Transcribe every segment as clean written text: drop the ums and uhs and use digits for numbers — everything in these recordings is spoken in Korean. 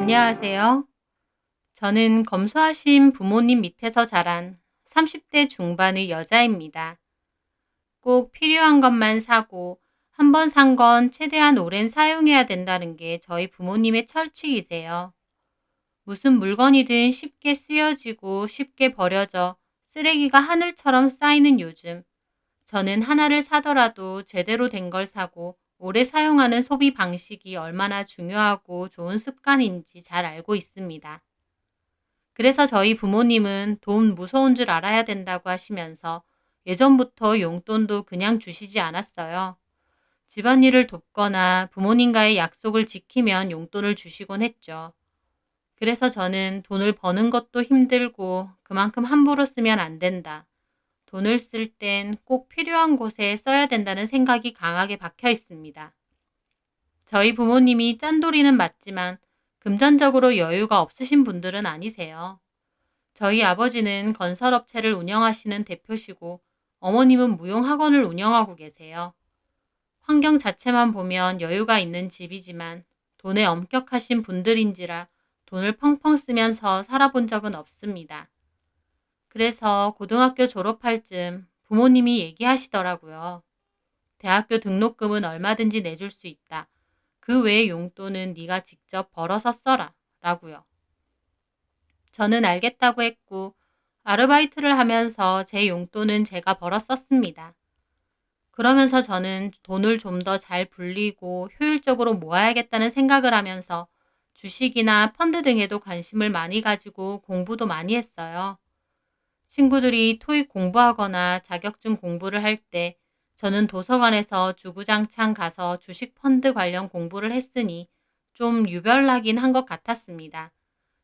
안녕하세요. 저는 검소하신 부모님 밑에서 자란 30대 중반의 여자입니다. 꼭 필요한 것만 사고 한 번 산 건 최대한 오랜 사용해야 된다는 게 저희 부모님의 철칙이세요. 무슨 물건이든 쉽게 쓰여지고 쉽게 버려져 쓰레기가 하늘처럼 쌓이는 요즘, 저는 하나를 사더라도 제대로 된 걸 사고 오래 사용하는 소비 방식이 얼마나 중요하고 좋은 습관인지 잘 알고 있습니다. 그래서 저희 부모님은 돈 무서운 줄 알아야 된다고 하시면서 예전부터 용돈도 그냥 주시지 않았어요. 집안일을 돕거나 부모님과의 약속을 지키면 용돈을 주시곤 했죠. 그래서 저는 돈을 버는 것도 힘들고 그만큼 함부로 쓰면 안 된다. 돈을 쓸 땐 꼭 필요한 곳에 써야 된다는 생각이 강하게 박혀 있습니다. 저희 부모님이 짠돌이는 맞지만 금전적으로 여유가 없으신 분들은 아니세요. 저희 아버지는 건설업체를 운영하시는 대표시고 어머님은 무용학원을 운영하고 계세요. 환경 자체만 보면 여유가 있는 집이지만 돈에 엄격하신 분들인지라 돈을 펑펑 쓰면서 살아본 적은 없습니다. 그래서 고등학교 졸업할 쯤 부모님이 얘기하시더라고요. 대학교 등록금은 얼마든지 내줄 수 있다. 그 외의 용돈은 네가 직접 벌어서 써라. 라고요. 저는 알겠다고 했고 아르바이트를 하면서 제 용돈은 제가 벌어 썼습니다. 그러면서 저는 돈을 좀 더 잘 불리고 효율적으로 모아야겠다는 생각을 하면서 주식이나 펀드 등에도 관심을 많이 가지고 공부도 많이 했어요. 친구들이 토익 공부하거나 자격증 공부를 할 때 저는 도서관에서 주구장창 가서 주식 펀드 관련 공부를 했으니 좀 유별나긴 한 것 같았습니다.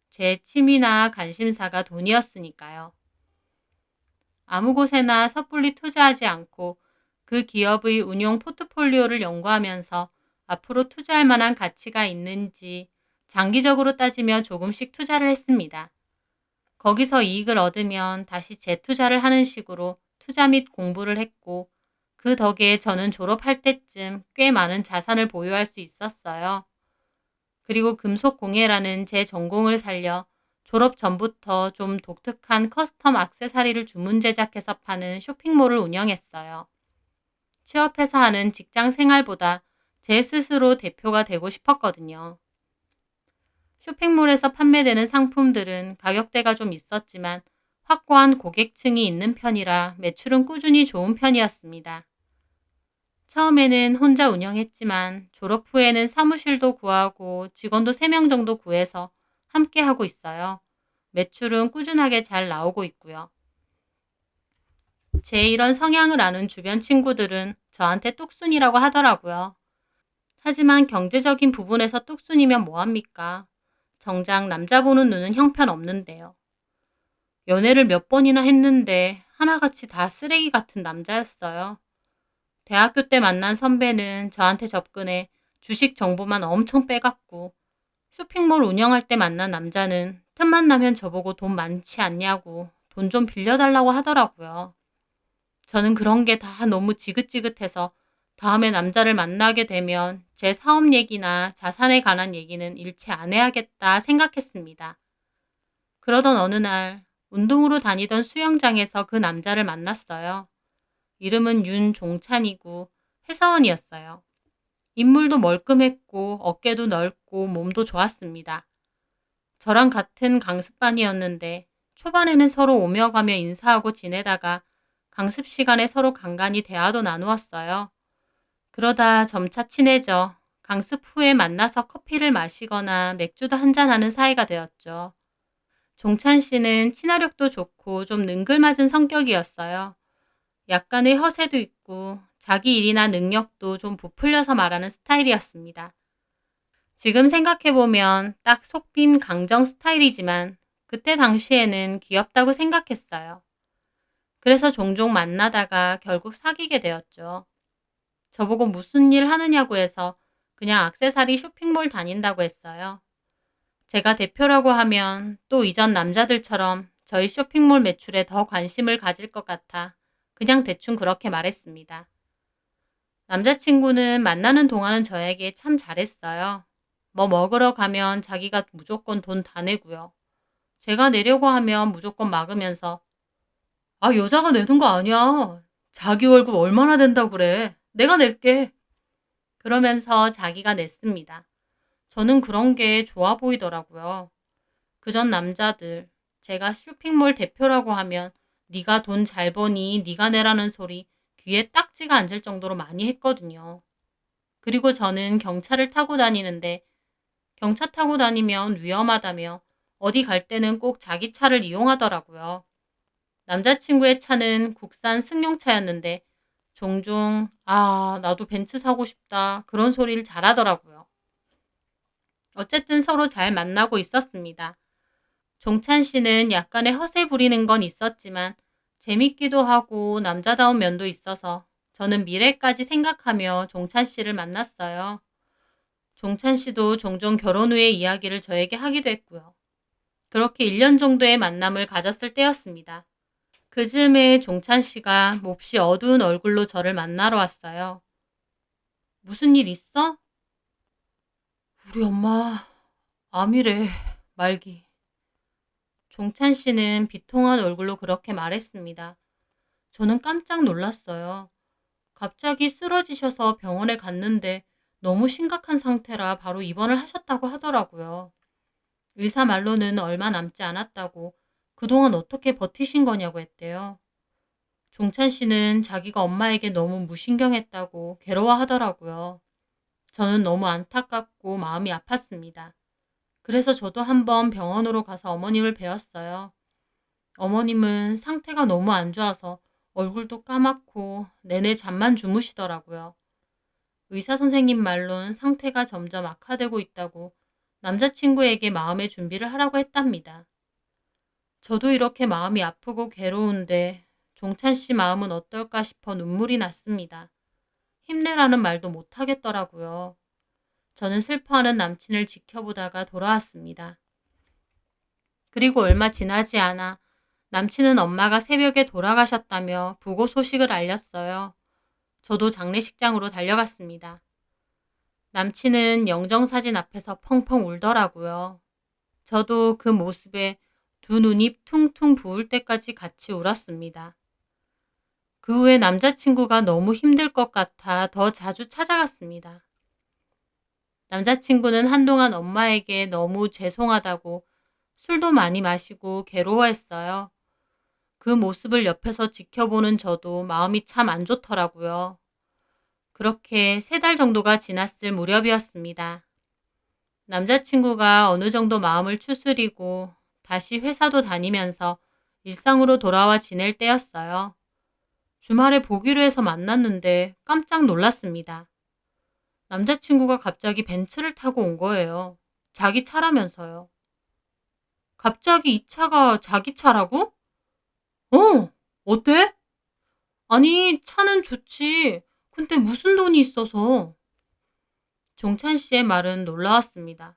제 취미나 관심사가 돈이었으니까요. 아무 곳에나 섣불리 투자하지 않고 그 기업의 운용 포트폴리오를 연구하면서 앞으로 투자할 만한 가치가 있는지 장기적으로 따지며 조금씩 투자를 했습니다. 거기서 이익을 얻으면 다시 재투자를 하는 식으로 투자 및 공부를 했고 그 덕에 저는 졸업할 때쯤 꽤 많은 자산을 보유할 수 있었어요. 그리고 금속공예라는 제 전공을 살려 졸업 전부터 좀 독특한 커스텀 액세서리를 주문 제작해서 파는 쇼핑몰을 운영했어요. 취업해서 하는 직장 생활보다 제 스스로 대표가 되고 싶었거든요. 쇼핑몰에서 판매되는 상품들은 가격대가 좀 있었지만 확고한 고객층이 있는 편이라 매출은 꾸준히 좋은 편이었습니다. 처음에는 혼자 운영했지만 졸업 후에는 사무실도 구하고 직원도 3명 정도 구해서 함께 하고 있어요. 매출은 꾸준하게 잘 나오고 있고요. 제 이런 성향을 아는 주변 친구들은 저한테 똑순이라고 하더라고요. 하지만 경제적인 부분에서 똑순이면 뭐합니까? 정작 남자 보는 눈은 형편없는데요. 연애를 몇 번이나 했는데 하나같이 다 쓰레기 같은 남자였어요. 대학교 때 만난 선배는 저한테 접근해 주식 정보만 엄청 빼갔고 쇼핑몰 운영할 때 만난 남자는 틈만 나면 저보고 돈 많지 않냐고 돈 좀 빌려달라고 하더라고요. 저는 그런 게 다 너무 지긋지긋해서 다음에 남자를 만나게 되면 제 사업 얘기나 자산에 관한 얘기는 일체 안 해야겠다 생각했습니다. 그러던 어느 날 운동으로 다니던 수영장에서 그 남자를 만났어요. 이름은 윤종찬이고 회사원이었어요. 인물도 멀끔했고 어깨도 넓고 몸도 좋았습니다. 저랑 같은 강습반이었는데 초반에는 서로 오며 가며 인사하고 지내다가 강습 시간에 서로 간간히 대화도 나누었어요. 그러다 점차 친해져 강습 후에 만나서 커피를 마시거나 맥주도 한잔하는 사이가 되었죠. 종찬 씨는 친화력도 좋고 좀 능글맞은 성격이었어요. 약간의 허세도 있고 자기 일이나 능력도 좀 부풀려서 말하는 스타일이었습니다. 지금 생각해보면 딱 속빈 강정 스타일이지만 그때 당시에는 귀엽다고 생각했어요. 그래서 종종 만나다가 결국 사귀게 되었죠. 저보고 무슨 일 하느냐고 해서 그냥 액세서리 쇼핑몰 다닌다고 했어요. 제가 대표라고 하면 또 이전 남자들처럼 저희 쇼핑몰 매출에 더 관심을 가질 것 같아 그냥 대충 그렇게 말했습니다. 남자친구는 만나는 동안은 저에게 참 잘했어요. 뭐 먹으러 가면 자기가 무조건 돈 다 내고요. 제가 내려고 하면 무조건 막으면서 아, 여자가 내는 거 아니야. 자기 월급 얼마나 된다고 그래. 내가 낼게. 그러면서 자기가 냈습니다. 저는 그런 게 좋아 보이더라고요. 그전 남자들, 제가 쇼핑몰 대표라고 하면 네가 돈 잘 버니 네가 내라는 소리 귀에 딱지가 앉을 정도로 많이 했거든요. 그리고 저는 경차를 타고 다니는데 경차 타고 다니면 위험하다며 어디 갈 때는 꼭 자기 차를 이용하더라고요. 남자친구의 차는 국산 승용차였는데 종종 나도 벤츠 사고 싶다 그런 소리를 잘하더라고요. 어쨌든 서로 잘 만나고 있었습니다. 종찬 씨는 약간의 허세 부리는 건 있었지만 재밌기도 하고 남자다운 면도 있어서 저는 미래까지 생각하며 종찬 씨를 만났어요. 종찬 씨도 종종 결혼 후의 이야기를 저에게 하기도 했고요. 그렇게 1년 정도의 만남을 가졌을 때였습니다. 그 즈음에 종찬 씨가 몹시 어두운 얼굴로 저를 만나러 왔어요. 무슨 일 있어? 우리 엄마 암이래. 말기. 종찬 씨는 비통한 얼굴로 그렇게 말했습니다. 저는 깜짝 놀랐어요. 갑자기 쓰러지셔서 병원에 갔는데 너무 심각한 상태라 바로 입원을 하셨다고 하더라고요. 의사 말로는 얼마 남지 않았다고 그동안 어떻게 버티신 거냐고 했대요. 종찬 씨는 자기가 엄마에게 너무 무신경했다고 괴로워하더라고요. 저는 너무 안타깝고 마음이 아팠습니다. 그래서 저도 한번 병원으로 가서 어머님을 뵈었어요. 어머님은 상태가 너무 안 좋아서 얼굴도 까맣고 내내 잠만 주무시더라고요. 의사 선생님 말론 상태가 점점 악화되고 있다고 남자친구에게 마음의 준비를 하라고 했답니다. 저도 이렇게 마음이 아프고 괴로운데 종찬 씨 마음은 어떨까 싶어 눈물이 났습니다. 힘내라는 말도 못 하겠더라고요. 저는 슬퍼하는 남친을 지켜보다가 돌아왔습니다. 그리고 얼마 지나지 않아 남친은 엄마가 새벽에 돌아가셨다며 부고 소식을 알렸어요. 저도 장례식장으로 달려갔습니다. 남친은 영정사진 앞에서 펑펑 울더라고요. 저도 그 모습에 두 눈이 퉁퉁 부을 때까지 같이 울었습니다. 그 후에 남자친구가 너무 힘들 것 같아 더 자주 찾아갔습니다. 남자친구는 한동안 엄마에게 너무 죄송하다고 술도 많이 마시고 괴로워했어요. 그 모습을 옆에서 지켜보는 저도 마음이 참 안 좋더라고요. 그렇게 3달 정도가 지났을 무렵이었습니다. 남자친구가 어느 정도 마음을 추스리고 다시 회사도 다니면서 일상으로 돌아와 지낼 때였어요. 주말에 보기로 해서 만났는데 깜짝 놀랐습니다. 남자친구가 갑자기 벤츠를 타고 온 거예요. 자기 차라면서요. 갑자기 이 차가 자기 차라고? 어때? 아니, 차는 좋지. 근데 무슨 돈이 있어서? 종찬 씨의 말은 놀라웠습니다.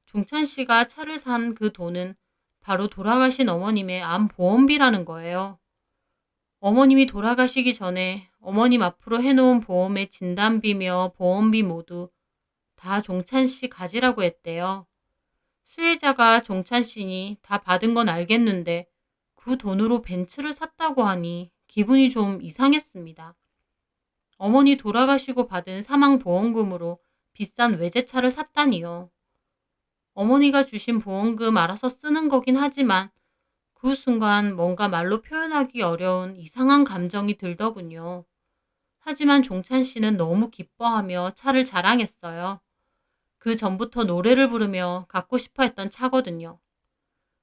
종찬 씨가 차를 산 그 돈은 바로 돌아가신 어머님의 암 보험비라는 거예요. 어머님이 돌아가시기 전에 어머님 앞으로 해놓은 보험의 진단비며 보험비 모두 다 종찬 씨 가지라고 했대요. 수혜자가 종찬 씨니 다 받은 건 알겠는데 그 돈으로 벤츠를 샀다고 하니 기분이 좀 이상했습니다. 어머니 돌아가시고 받은 사망보험금으로 비싼 외제차를 샀다니요. 어머니가 주신 보험금 알아서 쓰는 거긴 하지만 그 순간 뭔가 말로 표현하기 어려운 이상한 감정이 들더군요. 하지만 종찬 씨는 너무 기뻐하며 차를 자랑했어요. 그 전부터 노래를 부르며 갖고 싶어 했던 차거든요.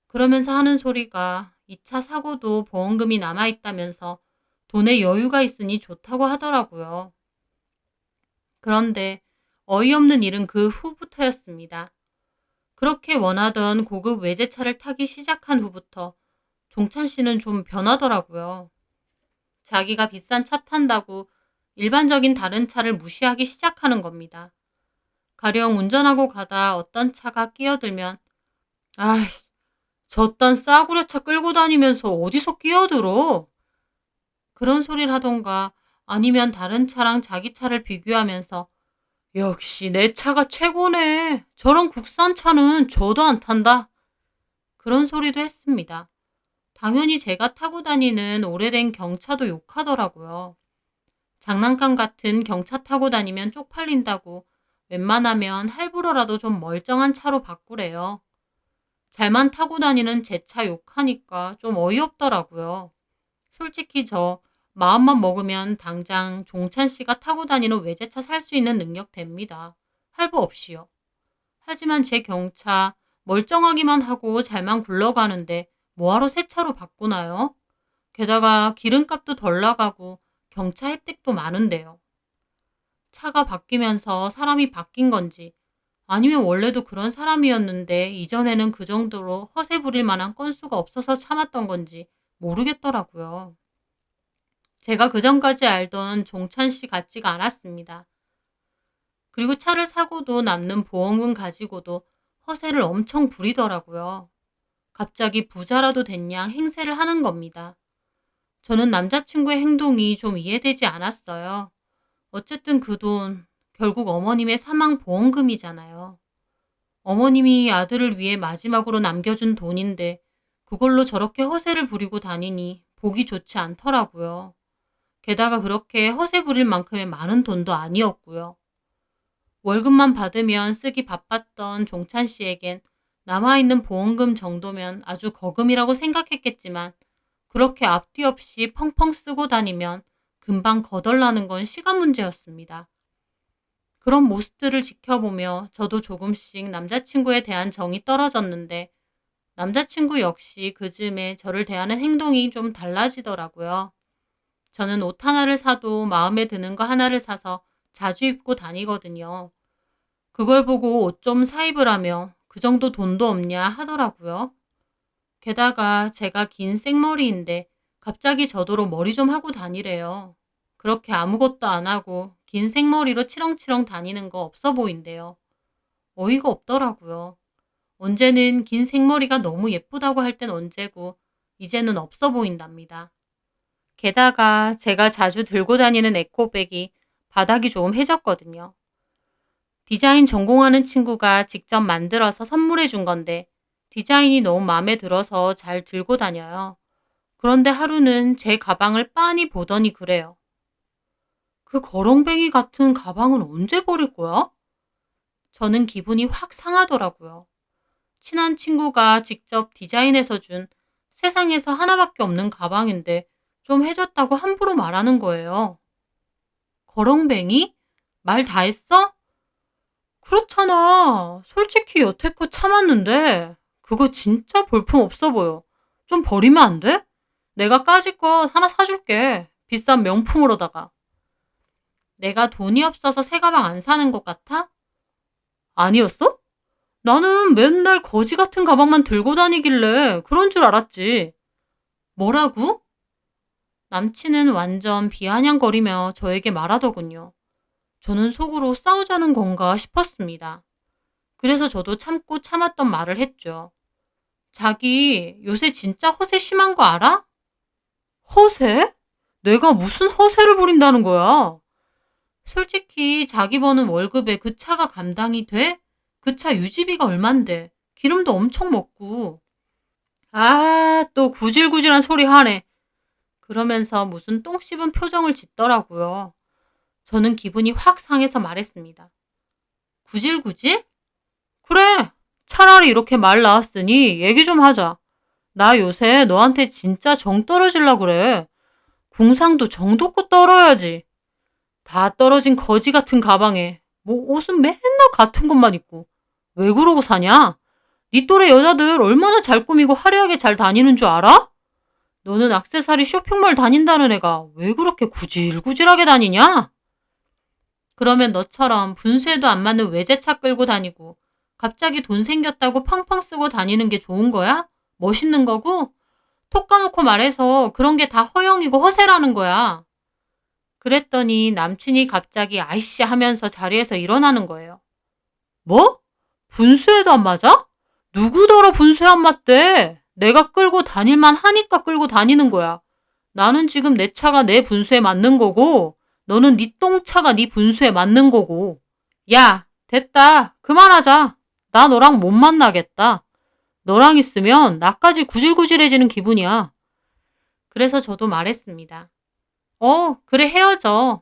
그러면서 하는 소리가 이 차 사고도 보험금이 남아있다면서 돈에 여유가 있으니 좋다고 하더라고요. 그런데 어이없는 일은 그 후부터였습니다. 그렇게 원하던 고급 외제차를 타기 시작한 후부터 종찬 씨는 좀 변하더라고요. 자기가 비싼 차 탄다고 일반적인 다른 차를 무시하기 시작하는 겁니다. 가령 운전하고 가다 어떤 차가 끼어들면 아이, 저딴 싸구려 차 끌고 다니면서 어디서 끼어들어? 그런 소리를 하던가 아니면 다른 차랑 자기 차를 비교하면서 역시 내 차가 최고네. 저런 국산 차는 저도 안 탄다. 그런 소리도 했습니다. 당연히 제가 타고 다니는 오래된 경차도 욕하더라고요. 장난감 같은 경차 타고 다니면 쪽팔린다고 웬만하면 할부로라도 좀 멀쩡한 차로 바꾸래요. 잘만 타고 다니는 제 차 욕하니까 좀 어이없더라고요. 솔직히 저 마음만 먹으면 당장 종찬 씨가 타고 다니는 외제차 살 수 있는 능력 됩니다. 할부 없이요. 하지만 제 경차 멀쩡하기만 하고 잘만 굴러가는데 뭐하러 새 차로 바꾸나요? 게다가 기름값도 덜 나가고 경차 혜택도 많은데요. 차가 바뀌면서 사람이 바뀐 건지 아니면 원래도 그런 사람이었는데 이전에는 그 정도로 허세 부릴 만한 건수가 없어서 참았던 건지 모르겠더라고요. 제가 그전까지 알던 종찬 씨 같지가 않았습니다. 그리고 차를 사고도 남는 보험금 가지고도 허세를 엄청 부리더라고요. 갑자기 부자라도 됐냐 행세를 하는 겁니다. 저는 남자친구의 행동이 좀 이해되지 않았어요. 어쨌든 그 돈, 결국 어머님의 사망 보험금이잖아요. 어머님이 아들을 위해 마지막으로 남겨준 돈인데 그걸로 저렇게 허세를 부리고 다니니 보기 좋지 않더라고요. 게다가 그렇게 허세 부릴 만큼의 많은 돈도 아니었고요. 월급만 받으면 쓰기 바빴던 종찬 씨에겐 남아있는 보험금 정도면 아주 거금이라고 생각했겠지만 그렇게 앞뒤 없이 펑펑 쓰고 다니면 금방 거덜나는 건 시간 문제였습니다. 그런 모습들을 지켜보며 저도 조금씩 남자친구에 대한 정이 떨어졌는데 남자친구 역시 그 즈음에 저를 대하는 행동이 좀 달라지더라고요. 저는 옷 하나를 사도 마음에 드는 거 하나를 사서 자주 입고 다니거든요. 그걸 보고 옷 좀 사 입으라며 그 정도 돈도 없냐 하더라고요. 게다가 제가 긴 생머리인데 갑자기 저더러 머리 좀 하고 다니래요. 그렇게 아무것도 안 하고 긴 생머리로 치렁치렁 다니는 거 없어 보인대요. 어이가 없더라고요. 언제는 긴 생머리가 너무 예쁘다고 할 땐 언제고 이제는 없어 보인답니다. 게다가 제가 자주 들고 다니는 에코백이 바닥이 조금 해졌거든요. 디자인 전공하는 친구가 직접 만들어서 선물해 준 건데 디자인이 너무 마음에 들어서 잘 들고 다녀요. 그런데 하루는 제 가방을 빤히 보더니 그래요. 그 거렁뱅이 같은 가방은 언제 버릴 거야? 저는 기분이 확 상하더라고요. 친한 친구가 직접 디자인해서 준 세상에서 하나밖에 없는 가방인데 좀 해줬다고 함부로 말하는 거예요. 거렁뱅이? 말 다 했어? 그렇잖아. 솔직히 여태껏 참았는데 그거 진짜 볼품 없어 보여. 좀 버리면 안 돼? 내가 까짓 거 하나 사줄게. 비싼 명품으로다가. 내가 돈이 없어서 새 가방 안 사는 것 같아? 아니었어? 나는 맨날 거지 같은 가방만 들고 다니길래 그런 줄 알았지. 뭐라고? 남친은 완전 비아냥거리며 저에게 말하더군요. 저는 속으로 싸우자는 건가 싶었습니다. 그래서 저도 참고 참았던 말을 했죠. 자기 요새 진짜 허세 심한 거 알아? 허세? 내가 무슨 허세를 부린다는 거야? 솔직히 자기 버는 월급에 그 차가 감당이 돼? 그 차 유지비가 얼만데 기름도 엄청 먹고. 아, 또 구질구질한 소리 하네. 그러면서 무슨 똥 씹은 표정을 짓더라고요. 저는 기분이 확 상해서 말했습니다. 구질구질? 그래. 차라리 이렇게 말 나왔으니 얘기 좀 하자. 나 요새 너한테 진짜 정 떨어질라 그래. 궁상도 정도껏 떨어야지. 다 떨어진 거지 같은 가방에 뭐 옷은 맨날 같은 것만 입고 왜 그러고 사냐? 네 또래 여자들 얼마나 잘 꾸미고 화려하게 잘 다니는 줄 알아? 너는 액세서리 쇼핑몰 다닌다는 애가 왜 그렇게 구질구질하게 다니냐? 그러면 너처럼 분수에도 안 맞는 외제차 끌고 다니고 갑자기 돈 생겼다고 펑펑 쓰고 다니는 게 좋은 거야? 멋있는 거고? 톡 까놓고 말해서 그런 게 다 허영이고 허세라는 거야. 그랬더니 남친이 갑자기 아이씨 하면서 자리에서 일어나는 거예요. 뭐? 분수에도 안 맞아? 누구더러 분수에 안 맞대? 내가 끌고 다닐만 하니까 끌고 다니는 거야. 나는 지금 내 차가 내 분수에 맞는 거고 너는 네 똥차가 네 분수에 맞는 거고. 야, 됐다. 그만하자. 나 너랑 못 만나겠다. 너랑 있으면 나까지 구질구질해지는 기분이야. 그래서 저도 말했습니다. 그래 헤어져.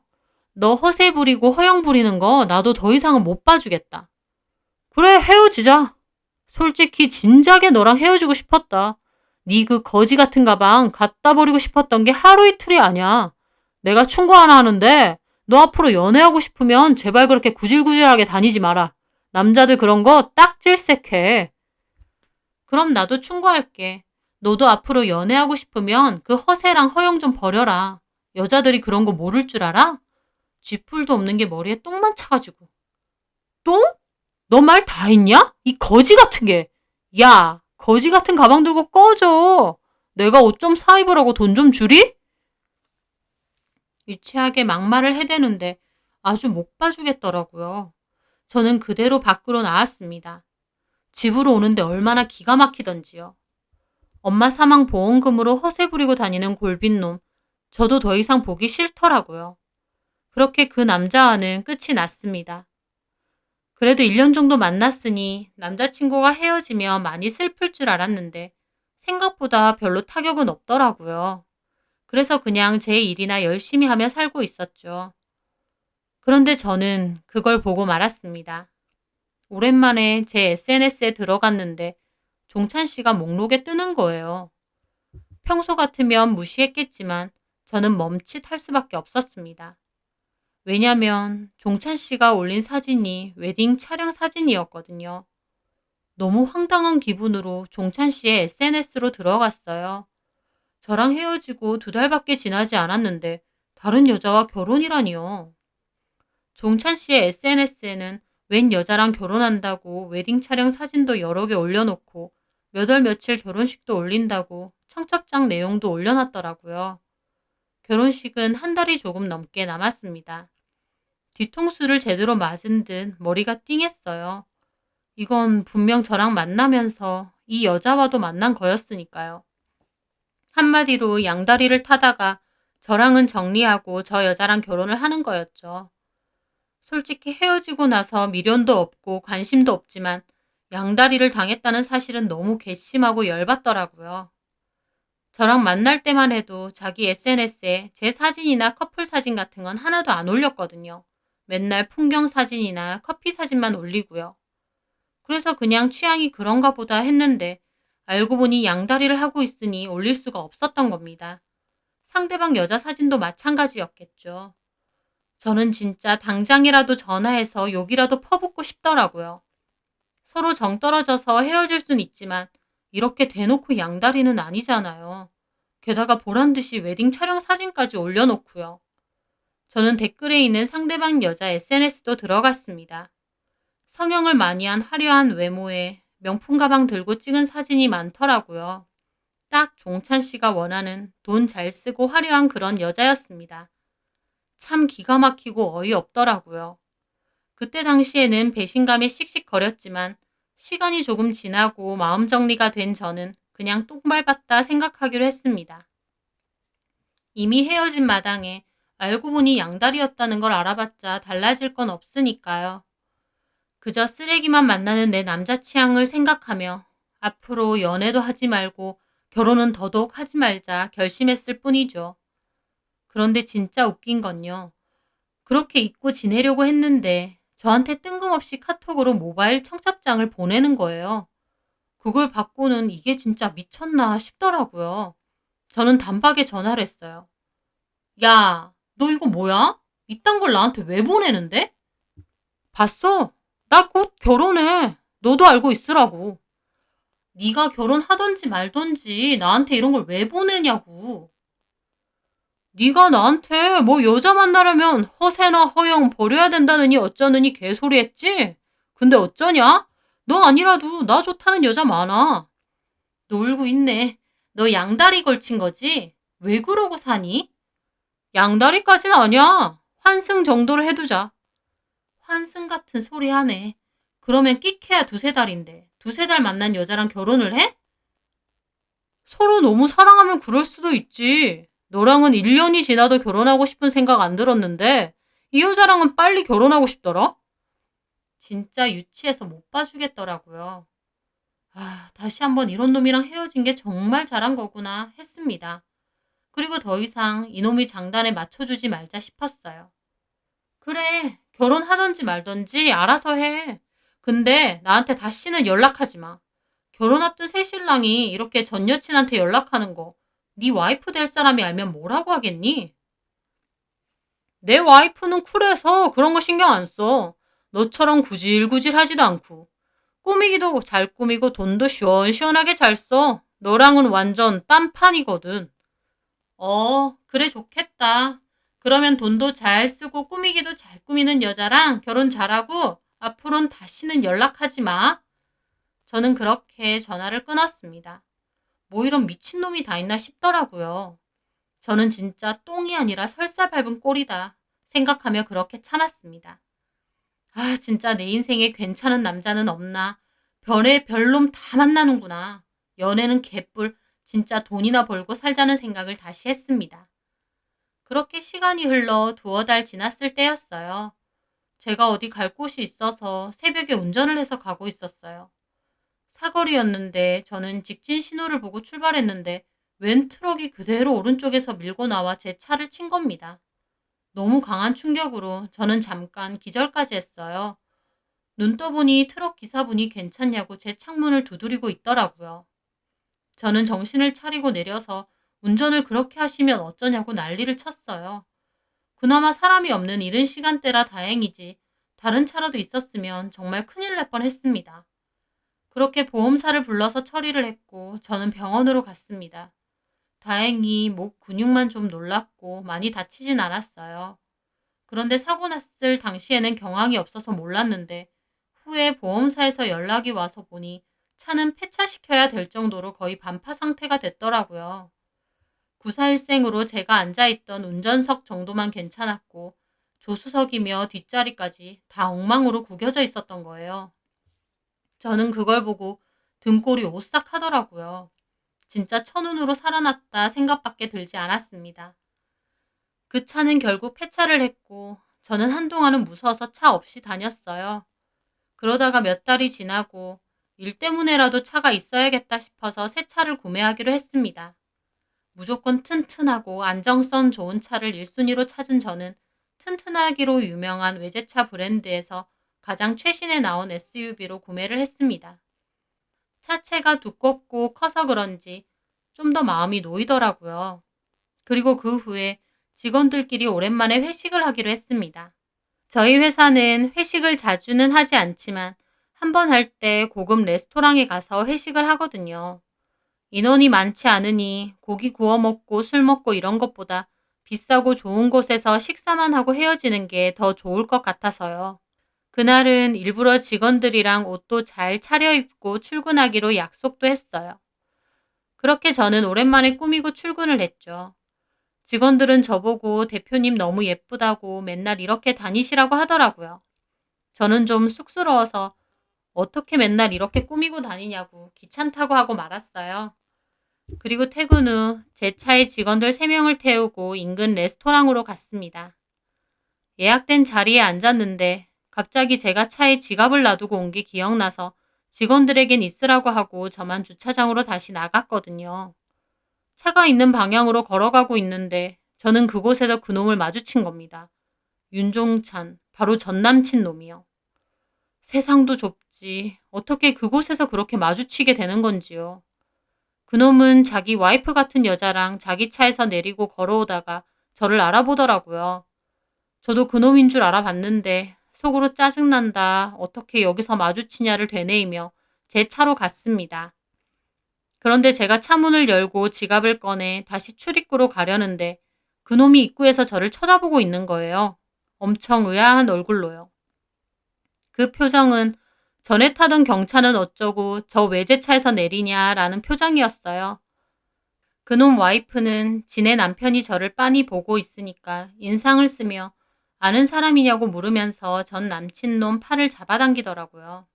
너 허세 부리고 허영 부리는 거 나도 더 이상은 못 봐주겠다. 그래 헤어지자. 솔직히 진작에 너랑 헤어지고 싶었다. 네 그 거지 같은 가방 갖다 버리고 싶었던 게 하루 이틀이 아니야. 내가 충고 하나 하는데 너 앞으로 연애하고 싶으면 제발 그렇게 구질구질하게 다니지 마라. 남자들 그런 거 딱 질색해. 그럼 나도 충고할게. 너도 앞으로 연애하고 싶으면 그 허세랑 허영 좀 버려라. 여자들이 그런 거 모를 줄 알아? 쥐뿔도 없는 게 머리에 똥만 차가지고. 똥? 너 말 다 했냐? 이 거지 같은 게. 야, 거지 같은 가방 들고 꺼져. 내가 옷 좀 사 입으라고 돈 좀 주리? 유치하게 막말을 해대는데 아주 못 봐주겠더라고요. 저는 그대로 밖으로 나왔습니다. 집으로 오는데 얼마나 기가 막히던지요. 엄마 사망 보험금으로 허세 부리고 다니는 골빈놈. 저도 더 이상 보기 싫더라고요. 그렇게 그 남자와는 끝이 났습니다. 그래도 1년 정도 만났으니 남자친구가 헤어지면 많이 슬플 줄 알았는데 생각보다 별로 타격은 없더라고요. 그래서 그냥 제 일이나 열심히 하며 살고 있었죠. 그런데 저는 그걸 보고 말았습니다. 오랜만에 제 SNS에 들어갔는데 종찬 씨가 목록에 뜨는 거예요. 평소 같으면 무시했겠지만 저는 멈칫할 수밖에 없었습니다. 왜냐면 종찬 씨가 올린 사진이 웨딩 촬영 사진이었거든요. 너무 황당한 기분으로 종찬 씨의 SNS로 들어갔어요. 저랑 헤어지고 2달밖에 지나지 않았는데 다른 여자와 결혼이라니요. 종찬 씨의 SNS에는 웬 여자랑 결혼한다고 웨딩 촬영 사진도 여러 개 올려놓고 몇 월 며칠 결혼식도 올린다고 청첩장 내용도 올려놨더라고요. 결혼식은 1달이 조금 넘게 남았습니다. 뒤통수를 제대로 맞은 듯 머리가 띵했어요. 이건 분명 저랑 만나면서 이 여자와도 만난 거였으니까요. 한마디로 양다리를 타다가 저랑은 정리하고 저 여자랑 결혼을 하는 거였죠. 솔직히 헤어지고 나서 미련도 없고 관심도 없지만 양다리를 당했다는 사실은 너무 괘씸하고 열받더라고요. 저랑 만날 때만 해도 자기 SNS에 제 사진이나 커플 사진 같은 건 하나도 안 올렸거든요. 맨날 풍경 사진이나 커피 사진만 올리고요. 그래서 그냥 취향이 그런가 보다 했는데 알고 보니 양다리를 하고 있으니 올릴 수가 없었던 겁니다. 상대방 여자 사진도 마찬가지였겠죠. 저는 진짜 당장이라도 전화해서 욕이라도 퍼붓고 싶더라고요. 서로 정 떨어져서 헤어질 순 있지만 이렇게 대놓고 양다리는 아니잖아요. 게다가 보란듯이 웨딩 촬영 사진까지 올려놓고요. 저는 댓글에 있는 상대방 여자 SNS도 들어갔습니다. 성형을 많이 한 화려한 외모에 명품 가방 들고 찍은 사진이 많더라고요. 딱 종찬 씨가 원하는 돈 잘 쓰고 화려한 그런 여자였습니다. 참 기가 막히고 어이없더라고요. 그때 당시에는 배신감에 씩씩거렸지만 시간이 조금 지나고 마음 정리가 된 저는 그냥 똥 밟았다 생각하기로 했습니다. 이미 헤어진 마당에 알고 보니 양다리였다는 걸 알아봤자 달라질 건 없으니까요. 그저 쓰레기만 만나는 내 남자 취향을 생각하며 앞으로 연애도 하지 말고 결혼은 더더욱 하지 말자 결심했을 뿐이죠. 그런데 진짜 웃긴 건요. 그렇게 잊고 지내려고 했는데 저한테 뜬금없이 카톡으로 모바일 청첩장을 보내는 거예요. 그걸 받고는 이게 진짜 미쳤나 싶더라고요. 저는 단박에 전화를 했어요. 야, 너 이거 뭐야? 이딴 걸 나한테 왜 보내는데? 봤어? 나 곧 결혼해. 너도 알고 있으라고. 네가 결혼하던지 말던지 나한테 이런 걸 왜 보내냐고. 네가 나한테 뭐 여자 만나려면 허세나 허영 버려야 된다느니 어쩌느니 개소리 했지? 근데 어쩌냐? 너 아니라도 나 좋다는 여자 많아. 놀고 있네. 너 양다리 걸친 거지? 왜 그러고 사니? 양다리까진 아니야. 환승 정도로 해두자. 환승 같은 소리 하네. 그러면 끽해야 2-3달인데 2-3달 만난 여자랑 결혼을 해? 서로 너무 사랑하면 그럴 수도 있지. 너랑은 1년이 지나도 결혼하고 싶은 생각 안 들었는데 이 여자랑은 빨리 결혼하고 싶더라? 진짜 유치해서 못 봐주겠더라고요. 다시 한번 이런 놈이랑 헤어진 게 정말 잘한 거구나 했습니다. 그리고 더 이상 이놈이 장단에 맞춰주지 말자 싶었어요. 그래, 결혼하던지 말던지 알아서 해. 근데 나한테 다시는 연락하지 마. 결혼 앞둔 새 신랑이 이렇게 전 여친한테 연락하는 거, 네 와이프 될 사람이 알면 뭐라고 하겠니? 내 와이프는 쿨해서 그런 거 신경 안 써. 너처럼 구질구질 하지도 않고. 꾸미기도 잘 꾸미고 돈도 시원시원하게 잘 써. 너랑은 완전 딴판이거든. 그래 좋겠다. 그러면 돈도 잘 쓰고 꾸미기도 잘 꾸미는 여자랑 결혼 잘하고 앞으로는 다시는 연락하지 마. 저는 그렇게 전화를 끊었습니다. 뭐 이런 미친놈이 다 있나 싶더라고요. 저는 진짜 똥이 아니라 설사 밟은 꼴이다 생각하며 그렇게 참았습니다. 진짜 내 인생에 괜찮은 남자는 없나. 별의 별놈 다 만나는구나. 연애는 개뿔. 진짜 돈이나 벌고 살자는 생각을 다시 했습니다. 그렇게 시간이 흘러 두어 달 지났을 때였어요. 제가 어디 갈 곳이 있어서 새벽에 운전을 해서 가고 있었어요. 사거리였는데 저는 직진 신호를 보고 출발했는데 웬 트럭이 그대로 오른쪽에서 밀고 나와 제 차를 친 겁니다. 너무 강한 충격으로 저는 잠깐 기절까지 했어요. 눈 떠보니 트럭 기사분이 괜찮냐고 제 창문을 두드리고 있더라고요. 저는 정신을 차리고 내려서 운전을 그렇게 하시면 어쩌냐고 난리를 쳤어요. 그나마 사람이 없는 이른 시간대라 다행이지 다른 차라도 있었으면 정말 큰일 날 뻔했습니다. 그렇게 보험사를 불러서 처리를 했고 저는 병원으로 갔습니다. 다행히 목 근육만 좀 놀랐고 많이 다치진 않았어요. 그런데 사고 났을 당시에는 경황이 없어서 몰랐는데 후에 보험사에서 연락이 와서 보니 차는 폐차시켜야 될 정도로 거의 반파 상태가 됐더라고요. 구사일생으로 제가 앉아있던 운전석 정도만 괜찮았고 조수석이며 뒷자리까지 다 엉망으로 구겨져 있었던 거예요. 저는 그걸 보고 등골이 오싹하더라고요. 진짜 천운으로 살아났다 생각밖에 들지 않았습니다. 그 차는 결국 폐차를 했고 저는 한동안은 무서워서 차 없이 다녔어요. 그러다가 몇 달이 지나고 일 때문에라도 차가 있어야겠다 싶어서 새 차를 구매하기로 했습니다. 무조건 튼튼하고 안정성 좋은 차를 1순위로 찾은 저는 튼튼하기로 유명한 외제차 브랜드에서 가장 최신에 나온 SUV로 구매를 했습니다. 차체가 두껍고 커서 그런지 좀 더 마음이 놓이더라고요. 그리고 그 후에 직원들끼리 오랜만에 회식을 하기로 했습니다. 저희 회사는 회식을 자주는 하지 않지만 한 번 할 때 고급 레스토랑에 가서 회식을 하거든요. 인원이 많지 않으니 고기 구워 먹고 술 먹고 이런 것보다 비싸고 좋은 곳에서 식사만 하고 헤어지는 게 더 좋을 것 같아서요. 그날은 일부러 직원들이랑 옷도 잘 차려입고 출근하기로 약속도 했어요. 그렇게 저는 오랜만에 꾸미고 출근을 했죠. 직원들은 저보고 대표님 너무 예쁘다고 맨날 이렇게 다니시라고 하더라고요. 저는 좀 쑥스러워서 어떻게 맨날 이렇게 꾸미고 다니냐고 귀찮다고 하고 말았어요. 그리고 퇴근 후 제 차에 직원들 3명을 태우고 인근 레스토랑으로 갔습니다. 예약된 자리에 앉았는데 갑자기 제가 차에 지갑을 놔두고 온 게 기억나서 직원들에겐 있으라고 하고 저만 주차장으로 다시 나갔거든요. 차가 있는 방향으로 걸어가고 있는데 저는 그곳에서 그놈을 마주친 겁니다. 윤종찬, 바로 전남친 놈이요. 세상도 좁지. 어떻게 그곳에서 그렇게 마주치게 되는 건지요. 그놈은 자기 와이프 같은 여자랑 자기 차에서 내리고 걸어오다가 저를 알아보더라고요. 저도 그놈인 줄 알아봤는데 속으로 짜증난다. 어떻게 여기서 마주치냐를 되뇌이며 제 차로 갔습니다. 그런데 제가 차문을 열고 지갑을 꺼내 다시 출입구로 가려는데 그놈이 입구에서 저를 쳐다보고 있는 거예요. 엄청 의아한 얼굴로요. 그 표정은 전에 타던 경차는 어쩌고 저 외제차에서 내리냐라는 표정이었어요. 그놈 와이프는 지네 남편이 저를 빤히 보고 있으니까 인상을 쓰며 아는 사람이냐고 물으면서 전 남친놈 팔을 잡아당기더라고요.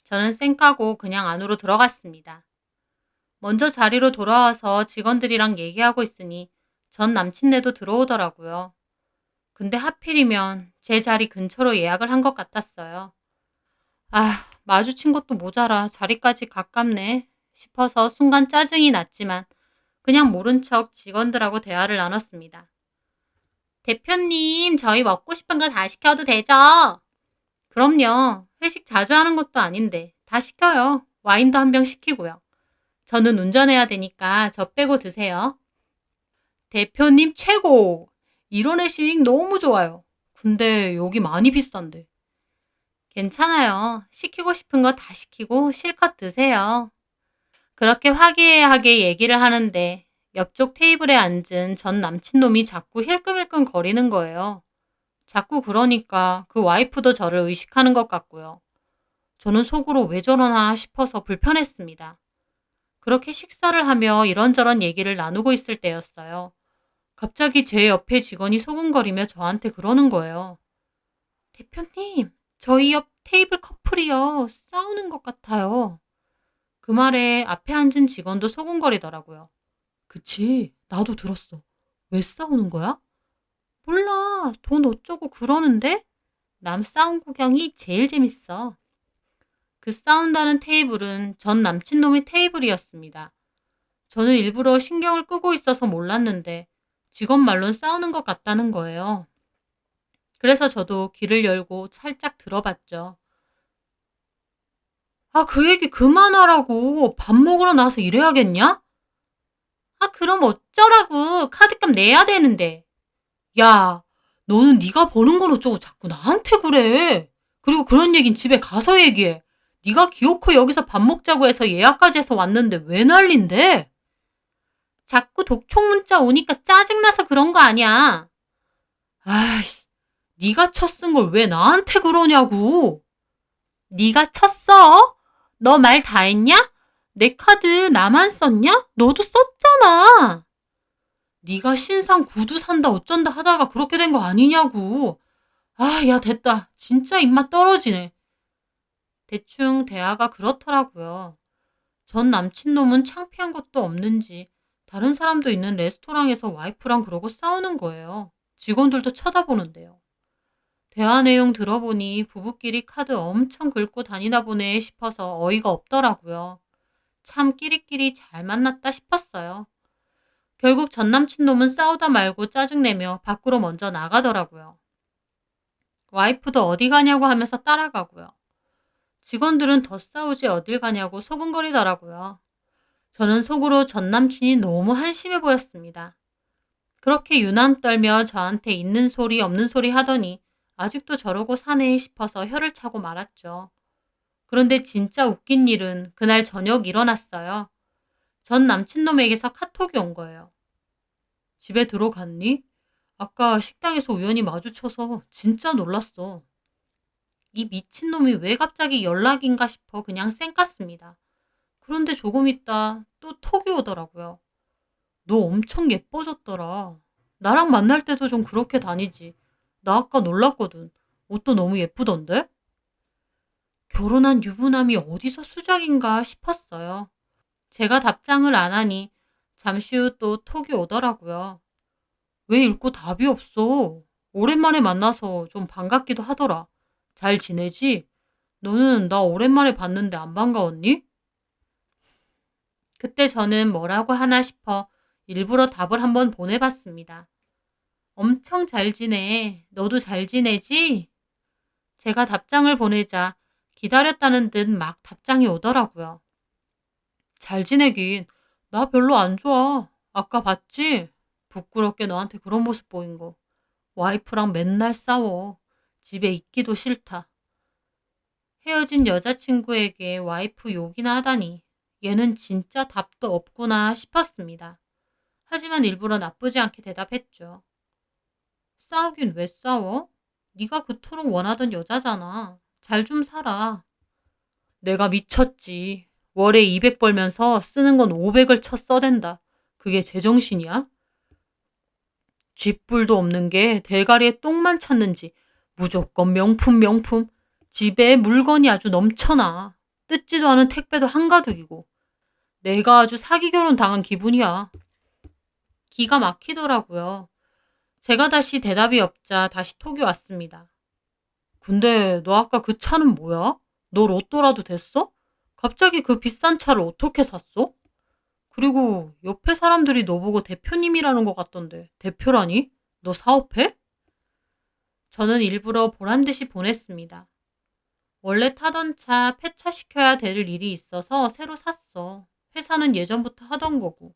저는 쌩까고 그냥 안으로 들어갔습니다. 먼저 자리로 돌아와서 직원들이랑 얘기하고 있으니 전 남친네도 들어오더라고요. 근데 하필이면 제 자리 근처로 예약을 한 것 같았어요. 아, 마주친 것도 모자라 자리까지 가깝네 싶어서 순간 짜증이 났지만 그냥 모른 척 직원들하고 대화를 나눴습니다. 대표님, 저희 먹고 싶은 거 다 시켜도 되죠? 그럼요. 회식 자주 하는 것도 아닌데 다 시켜요. 와인도 한 병 시키고요. 저는 운전해야 되니까 저 빼고 드세요. 대표님 최고! 이런 회식 너무 좋아요. 근데 여기 많이 비싼데. 괜찮아요. 시키고 싶은 거 다 시키고 실컷 드세요. 그렇게 화기애애하게 얘기를 하는데 옆쪽 테이블에 앉은 전 남친놈이 자꾸 힐끔힐끔 거리는 거예요. 자꾸 그러니까 그 와이프도 저를 의식하는 것 같고요. 저는 속으로 왜 저러나 싶어서 불편했습니다. 그렇게 식사를 하며 이런저런 얘기를 나누고 있을 때였어요. 갑자기 제 옆에 직원이 소근거리며 저한테 그러는 거예요. 대표님, 저희 옆 테이블 커플이요. 싸우는 것 같아요. 그 말에 앞에 앉은 직원도 소근거리더라고요. 그치, 나도 들었어. 왜 싸우는 거야? 몰라, 돈 어쩌고 그러는데? 남 싸움 구경이 제일 재밌어. 그 싸운다는 테이블은 전 남친놈의 테이블이었습니다. 저는 일부러 신경을 끄고 있어서 몰랐는데 직원 말론 싸우는 것 같다는 거예요. 그래서 저도 귀를 열고 살짝 들어봤죠. 아, 그 얘기 그만하라고. 밥 먹으러 나와서 이래야겠냐? 아, 그럼 어쩌라고. 카드값 내야 되는데. 야, 너는 네가 버는 건 어쩌고 자꾸 나한테 그래. 그리고 그런 얘긴 집에 가서 얘기해. 네가 기어코 여기서 밥 먹자고 해서 예약까지 해서 왔는데 왜 난린데? 자꾸 독촉 문자 오니까 짜증나서 그런 거 아니야. 아이씨, 네가 쳤쓴 걸 왜 나한테 그러냐고. 네가 쳤어? 너 말 다 했냐? 내 카드 나만 썼냐? 너도 썼잖아. 네가 신상 구두 산다 어쩐다 하다가 그렇게 된 거 아니냐고. 아, 야, 됐다. 진짜 입맛 떨어지네. 대충 대화가 그렇더라고요. 전 남친놈은 창피한 것도 없는지 다른 사람도 있는 레스토랑에서 와이프랑 그러고 싸우는 거예요. 직원들도 쳐다보는데요. 대화 내용 들어보니 부부끼리 카드 엄청 긁고 다니나 보네 싶어서 어이가 없더라고요. 참 끼리끼리 잘 만났다 싶었어요. 결국 전 남친놈은 싸우다 말고 짜증내며 밖으로 먼저 나가더라고요. 와이프도 어디 가냐고 하면서 따라가고요. 직원들은 더 싸우지 어딜 가냐고 소근거리더라고요. 저는 속으로 전 남친이 너무 한심해 보였습니다. 그렇게 유난 떨며 저한테 있는 소리 없는 소리 하더니 아직도 저러고 사네 싶어서 혀를 차고 말았죠. 그런데 진짜 웃긴 일은 그날 저녁 일어났어요. 전 남친놈에게서 카톡이 온 거예요. 집에 들어갔니? 아까 식당에서 우연히 마주쳐서 진짜 놀랐어. 이 미친놈이 왜 갑자기 연락인가 싶어 그냥 쌩깠습니다. 그런데 조금 있다 또 톡이 오더라고요. 너 엄청 예뻐졌더라. 나랑 만날 때도 좀 그렇게 다니지. 나 아까 놀랐거든. 옷도 너무 예쁘던데? 결혼한 유부남이 어디서 수작인가 싶었어요. 제가 답장을 안 하니 잠시 후 또 톡이 오더라고요. 왜 읽고 답이 없어? 오랜만에 만나서 좀 반갑기도 하더라. 잘 지내지? 너는 나 오랜만에 봤는데 안 반가웠니? 그때 저는 뭐라고 하나 싶어 일부러 답을 한번 보내봤습니다. 엄청 잘 지내. 너도 잘 지내지? 제가 답장을 보내자 기다렸다는 듯 막 답장이 오더라고요. 잘 지내긴. 나 별로 안 좋아. 아까 봤지? 부끄럽게 너한테 그런 모습 보인 거. 와이프랑 맨날 싸워. 집에 있기도 싫다. 헤어진 여자친구에게 와이프 욕이나 하다니 얘는 진짜 답도 없구나 싶었습니다. 하지만 일부러 나쁘지 않게 대답했죠. 싸우긴 왜 싸워? 네가 그토록 원하던 여자잖아. 잘 좀 살아. 내가 미쳤지. 월에 200 벌면서 쓰는 건 500을 쳐 써댄다. 그게 제정신이야? 쥐뿔도 없는 게 대가리에 똥만 찼는지 무조건 명품 명품. 집에 물건이 아주 넘쳐나. 뜯지도 않은 택배도 한가득이고. 내가 아주 사기 결혼 당한 기분이야. 기가 막히더라고요. 제가 다시 대답이 없자 다시 톡이 왔습니다. 근데 너 아까 그 차는 뭐야? 너 로또라도 됐어? 갑자기 그 비싼 차를 어떻게 샀어? 그리고 옆에 사람들이 너 보고 대표님이라는 것 같던데 대표라니? 너 사업해? 저는 일부러 보란 듯이 보냈습니다. 원래 타던 차 폐차시켜야 될 일이 있어서 새로 샀어. 회사는 예전부터 하던 거고.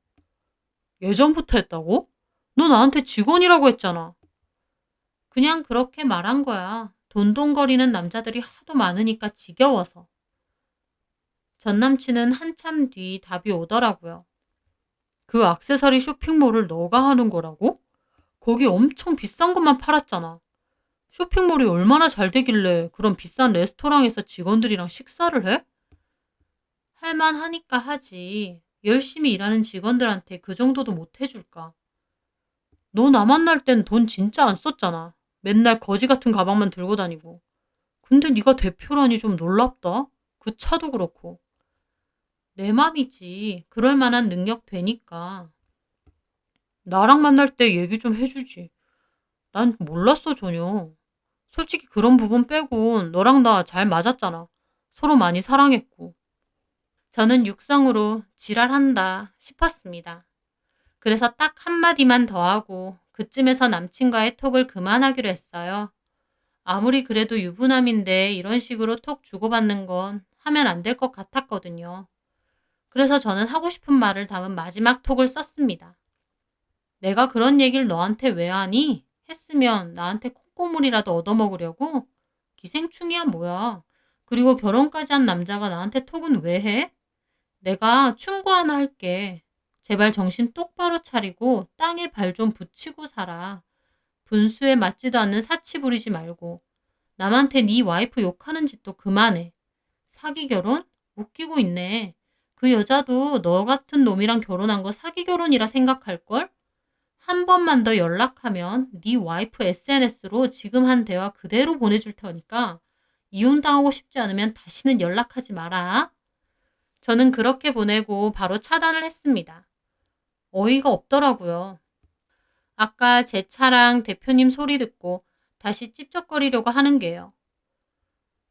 예전부터 했다고? 너 나한테 직원이라고 했잖아. 그냥 그렇게 말한 거야. 돈돈거리는 남자들이 하도 많으니까 지겨워서. 전 남친은 한참 뒤 답이 오더라고요. 그 액세서리 쇼핑몰을 너가 하는 거라고? 거기 엄청 비싼 것만 팔았잖아. 쇼핑몰이 얼마나 잘 되길래 그런 비싼 레스토랑에서 직원들이랑 식사를 해? 할만하니까 하지. 열심히 일하는 직원들한테 그 정도도 못 해줄까? 너 나 만날 땐 돈 진짜 안 썼잖아. 맨날 거지 같은 가방만 들고 다니고. 근데 네가 대표라니 좀 놀랍다. 그 차도 그렇고. 내 맘이지. 그럴 만한 능력 되니까. 나랑 만날 때 얘기 좀 해주지. 난 몰랐어 전혀. 솔직히 그런 부분 빼곤 너랑 나 잘 맞았잖아. 서로 많이 사랑했고. 저는 육성으로 지랄한다 싶었습니다. 그래서 딱 한마디만 더 하고 그쯤에서 남친과의 톡을 그만하기로 했어요. 아무리 그래도 유부남인데 이런 식으로 톡 주고받는 건 하면 안 될 것 같았거든요. 그래서 저는 하고 싶은 말을 담은 마지막 톡을 썼습니다. 내가 그런 얘기를 너한테 왜 하니? 했으면 나한테 콩고물이라도 얻어먹으려고? 기생충이야 뭐야. 그리고 결혼까지 한 남자가 나한테 톡은 왜 해? 내가 충고 하나 할게. 제발 정신 똑바로 차리고 땅에 발 좀 붙이고 살아. 분수에 맞지도 않는 사치 부리지 말고. 남한테 네 와이프 욕하는 짓도 그만해. 사기 결혼? 웃기고 있네. 그 여자도 너 같은 놈이랑 결혼한 거 사기 결혼이라 생각할걸? 한 번만 더 연락하면 네 와이프 SNS로 지금 한 대화 그대로 보내줄 테니까 이혼당하고 싶지 않으면 다시는 연락하지 마라. 저는 그렇게 보내고 바로 차단을 했습니다. 어이가 없더라고요. 아까 제 차랑 대표님 소리 듣고 다시 찝쩍거리려고 하는 게요.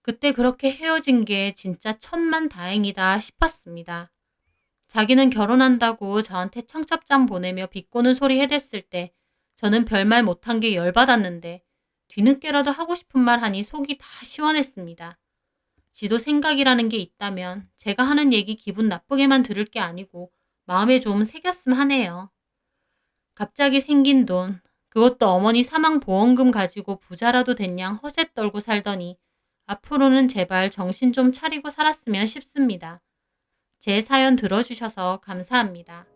그때 그렇게 헤어진 게 진짜 천만다행이다 싶었습니다. 자기는 결혼한다고 저한테 청첩장 보내며 비꼬는 소리 해댔을 때 저는 별말 못한 게 열받았는데 뒤늦게라도 하고 싶은 말 하니 속이 다 시원했습니다. 지도 생각이라는 게 있다면 제가 하는 얘기 기분 나쁘게만 들을 게 아니고 마음에 좀 새겼음 하네요. 갑자기 생긴 돈, 그것도 어머니 사망보험금 가지고 부자라도 됐냥 허세 떨고 살더니 앞으로는 제발 정신 좀 차리고 살았으면 싶습니다. 제 사연 들어주셔서 감사합니다.